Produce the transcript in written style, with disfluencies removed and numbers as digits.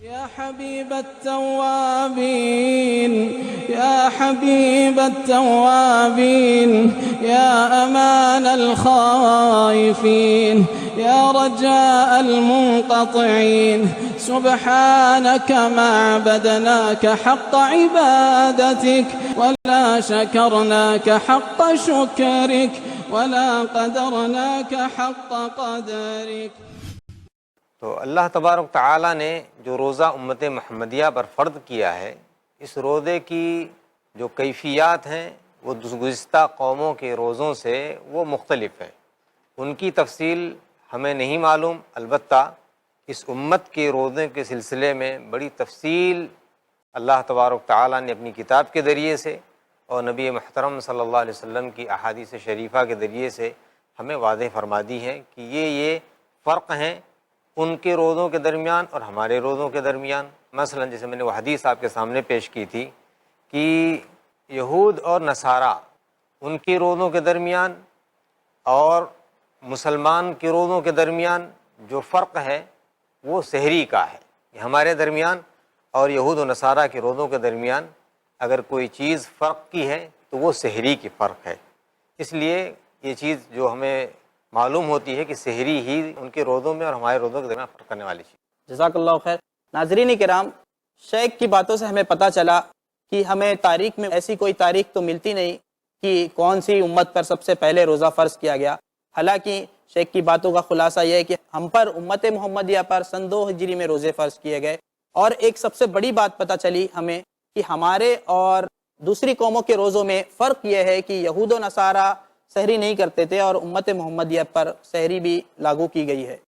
या हबीब अत्तवाबीन या हबीब अत्तवाबीन या अमान अल खाइफीन या रजा अल मुनक़तिईन सुब्हानक मा अबदनाक हक़्क़ इबादतिक वला शकरनाक हक़्क़ शुक्रिक वला क़दरनाक हक़्क़ क़दरिक। तो अल्लाह तबारक तआला ने जो रोज़ा उम्मत मुहम्मदिया पर फ़र्द किया है, इस रोज़े की जो कैफ़ियत हैं वो गुज़िश्ता कौमों के रोज़ों से वो मुख्तलिफ़ है। उनकी तफसील हमें नहीं मालूम, अलबत्ता इस उम्मत के रोज़े के सिलसिले में बड़ी तफसील अल्लाह तबारक तआला ने अपनी किताब के ज़रिए से और नबी मुहतरम सल्लल्लाहु अलैहि वसल्लम की अहादीस शरीफ़ा के ज़रिए से हमें वाज़ेह फरमा दी है कि ये फ़र्क़ हैं उनके रोज़ों के दरमियान और हमारे रोज़ों के दरमियान। मसलन जैसे मैंने वो हदीस आपके सामने पेश की थी कि यहूद और नसारा उनके रोज़ों के दरमियान और मुसलमान के रोज़ों के दरमियान जो फ़र्क है वो सहरी का है। हमारे दरमियान और यहूद और नसारा के रोज़ों के दरमियान अगर कोई चीज़ फ़र्क की है तो वो सहरी की फ़र्क है। इसलिए ये चीज़ जो हमें मालूम होती है कि सहरी ही उनके रोज़ों में और हमारे रोज़ों के दरमियान फ़र्क करने वाली चीज़। जज़ाकल्लाहु खैर। नाज़रीन किराम, शेख की बातों से हमें पता चला कि हमें तारीख़ में ऐसी कोई तारीख़ तो मिलती नहीं कि कौन सी उम्मत पर सबसे पहले रोज़ा फ़र्ज़ किया गया। हालांकि शेख की बातों का खुलासा यह है कि हम पर उम्मत मुहम्मदिया पर सन 2 हिजरी में रोज़े फ़र्ज़ किए गए। और एक सबसे बड़ी बात पता चली हमें कि हमारे और दूसरी कौमों के रोज़ों में फ़र्क यह है कि यहूद व नसारा सहरी नहीं करते थे और उम्मत मुहम्मदिया पर सहरी भी लागू की गई है।